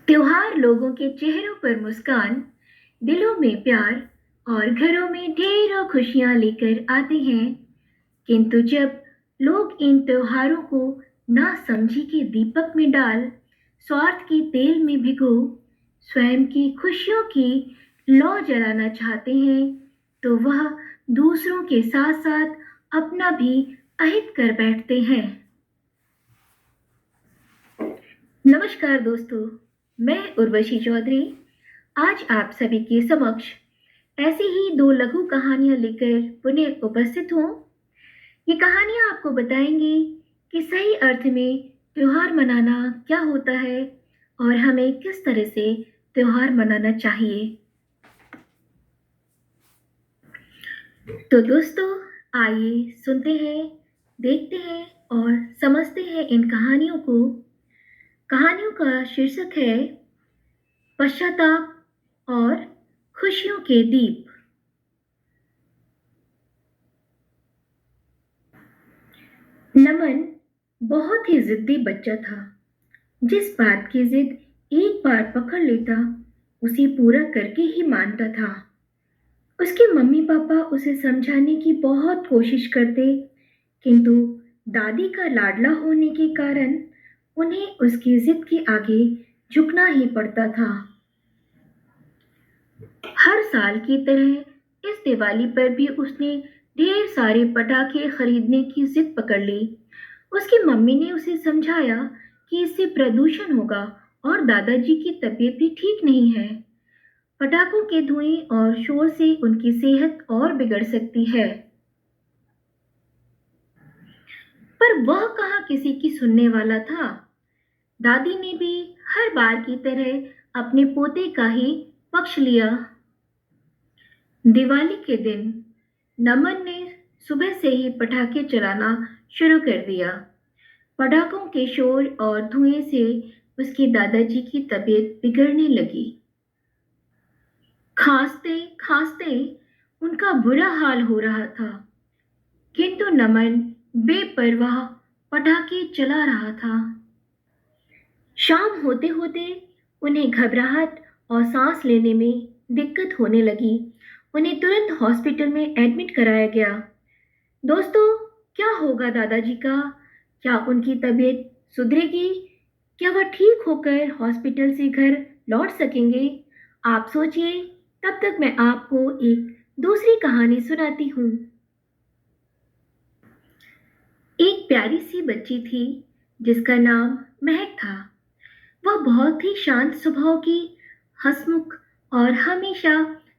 त्योहार लोगों के चेहरों पर मुस्कान, दिलों में प्यार और घरों में ढेरों खुशियां लेकर आते हैं। किंतु जब लोग इन त्योहारों को ना समझी के दीपक में डाल, स्वार्थ के तेल में भिगो, स्वयं की खुशियों की लौ जलाना चाहते हैं, तो वह दूसरों के साथ साथ अपना भी अहित कर बैठते हैं। नमस्कार दोस्तों, मैं उर्वशी चौधरी आज आप सभी के समक्ष ऐसी ही दो लघु कहानियां लेकर पुनः उपस्थित हूँ। ये कहानियां आपको बताएंगी कि सही अर्थ में त्योहार मनाना क्या होता है और हमें किस तरह से त्योहार मनाना चाहिए। तो दोस्तों, आइए सुनते हैं, देखते हैं और समझते हैं इन कहानियों को। कहानियों का शीर्षक है पश्चाताप और खुशियों के दीप। नमन बहुत ही जिद्दी बच्चा था। जिस बात की जिद एक बार पकड़ लेता उसे पूरा करके ही मानता था। उसके मम्मी पापा उसे समझाने की बहुत कोशिश करते, किंतु दादी का लाडला होने के कारण उन्हें उसकी जिद के आगे झुकना ही पड़ता था। हर साल की तरह इस दिवाली पर भी उसने ढेर सारे पटाखे खरीदने की जिद पकड़ ली। उसकी मम्मी ने उसे समझाया कि इससे प्रदूषण होगा और दादाजी की तबीयत भी ठीक नहीं है। पटाखों के धुएं और शोर से उनकी सेहत और बिगड़ सकती है। पर वह कहाँ किसी की सुनने वाला था। दादी ने भी हर बार की तरह अपने पोते का ही पक्ष लिया। दिवाली के दिन नमन ने सुबह से ही पटाखे चलाना शुरू कर दिया। पटाखों के शोर और धुएं से उसके दादाजी की तबीयत बिगड़ने लगी। खांसते खांसते उनका बुरा हाल हो रहा था, किंतु नमन बेपरवाह पटाखे चला रहा था। शाम होते होते उन्हें घबराहट और सांस लेने में दिक्कत होने लगी। उन्हें तुरंत हॉस्पिटल में एडमिट कराया गया। दोस्तों, क्या होगा दादाजी का? क्या उनकी तबीयत सुधरेगी? क्या वह ठीक होकर हॉस्पिटल से घर लौट सकेंगे? आप सोचिए, तब तक मैं आपको एक दूसरी कहानी सुनाती हूँ। एक प्यारी सी बच्ची थी जिसका नाम महक था। वह बहुत ही शांत स्वभाव की, हंसमुख और हमेशा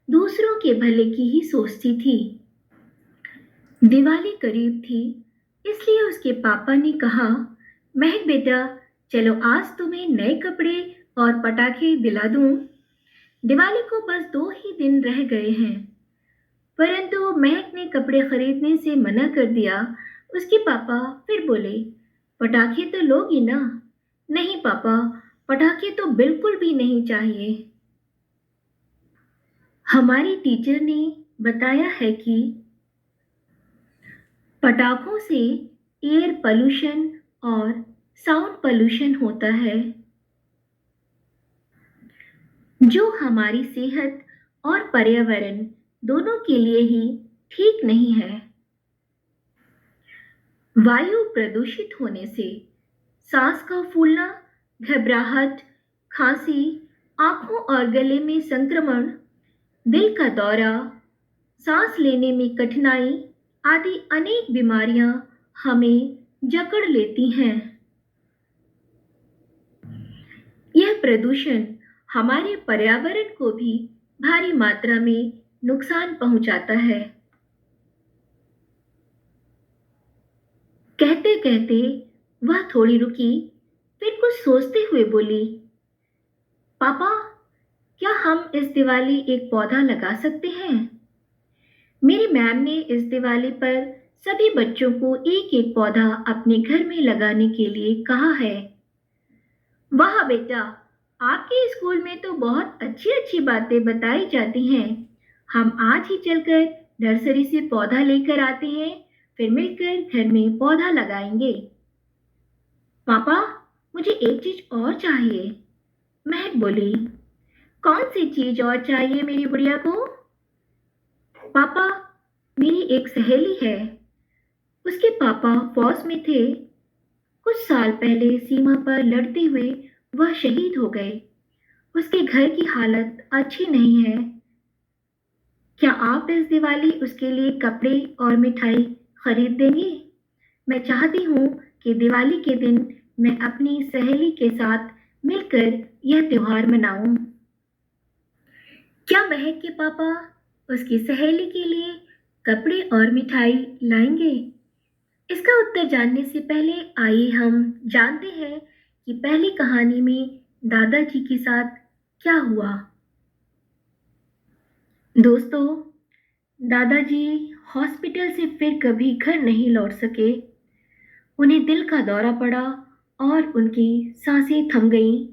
दूसरों के भले की ही सोचती थी। दिवाली करीब थी, इसलिए उसके पापा ने कहा, महक बेटा, चलो आज तुम्हें नए कपड़े और पटाखे दिला दूं। दिवाली को बस 2 ही दिन रह गए हैं। परंतु महक ने कपड़े खरीदने से मना कर दिया। उसके पापा फिर बोले, पटाखे तो लोगी ना? नहीं पापा, पटाखे तो बिल्कुल भी नहीं चाहिए। हमारी टीचर ने बताया है कि पटाखों से एयर पोल्यूशन और साउंड पोल्यूशन होता है, जो हमारी सेहत और पर्यावरण दोनों के लिए ही ठीक नहीं है। वायु प्रदूषित होने से सांस का फूलना, घबराहट, खांसी, आंखों और गले में संक्रमण, दिल का दौरा, सांस लेने में कठिनाई आदि अनेक बीमारियां हमें जकड़ लेती हैं। यह प्रदूषण हमारे पर्यावरण को भी भारी मात्रा में नुकसान पहुंचाता है। कहते कहते वह थोड़ी रुकी, फिर कुछ सोचते हुए बोली, पापा, क्या हम इस दिवाली एक पौधा लगा सकते हैं? मेरी मैम ने इस दिवाली पर सभी बच्चों को एक एक पौधा अपने घर में लगाने के लिए कहा है। वाह बेटा, आपके स्कूल में तो बहुत अच्छी अच्छी बातें बताई जाती हैं। हम आज ही चलकर नर्सरी से पौधा लेकर आते हैं, फिर मिलकर घर में पौधा लगाएंगे। पापा, मुझे एक चीज और चाहिए। महक बोली, कौन सी चीज और चाहिए मेरी गुड़िया को? पापा, मेरी एक सहेली है। उसके पापा फौज में थे। कुछ साल पहले सीमा पर लड़ते हुए वह शहीद हो गए। उसके घर की हालत अच्छी नहीं है। क्या आप इस दिवाली उसके लिए कपड़े और मिठाई खरीद देंगे? मैं चाहती हूँ कि दिवाली के दिन मैं अपनी सहेली के साथ मिलकर यह त्योहार मनाऊं। क्या महक के पापा उसकी सहेली के लिए कपड़े और मिठाई लाएंगे? इसका उत्तर जानने से पहले आइए हम जानते हैं कि पहली कहानी में दादाजी के साथ क्या हुआ। दोस्तों, दादाजी हॉस्पिटल से फिर कभी घर नहीं लौट सके। उन्हें दिल का दौरा पड़ा और उनकी सांसें थम गईं।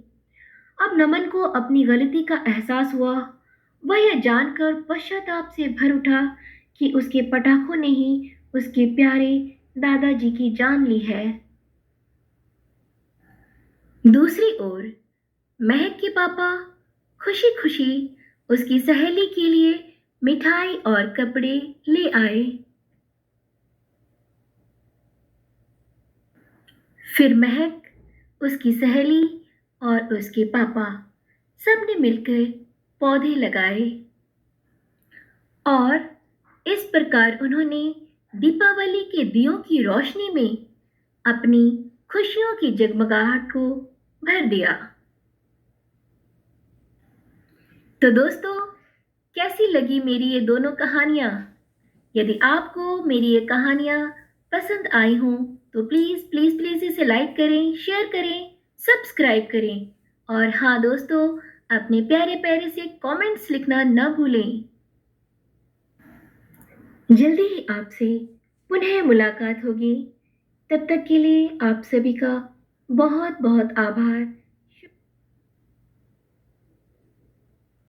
अब नमन को अपनी गलती का एहसास हुआ। वह यह जानकर पश्चाताप से भर उठा कि उसके पटाखों ने ही उसके प्यारे दादाजी की जान ली है। दूसरी ओर महक के पापा खुशी खुशी उसकी सहेली के लिए मिठाई और कपड़े ले आए। फिर महक, उसकी सहेली और उसके पापा सबने मिलकर पौधे लगाए और इस प्रकार उन्होंने दीपावली के दियों की रोशनी में अपनी खुशियों की जगमगाहट को भर दिया। तो दोस्तों, कैसी लगी मेरी ये दोनों कहानियाँ? यदि आपको मेरी ये कहानियाँ पसंद आई हों तो प्लीज़ प्लीज़ प्लीज़ इसे लाइक करें, शेयर करें, सब्सक्राइब करें और हाँ दोस्तों, अपने प्यारे प्यारे से कमेंट्स लिखना न भूलें। जल्दी ही आपसे पुनः मुलाकात होगी। तब तक के लिए आप सभी का बहुत बहुत आभार।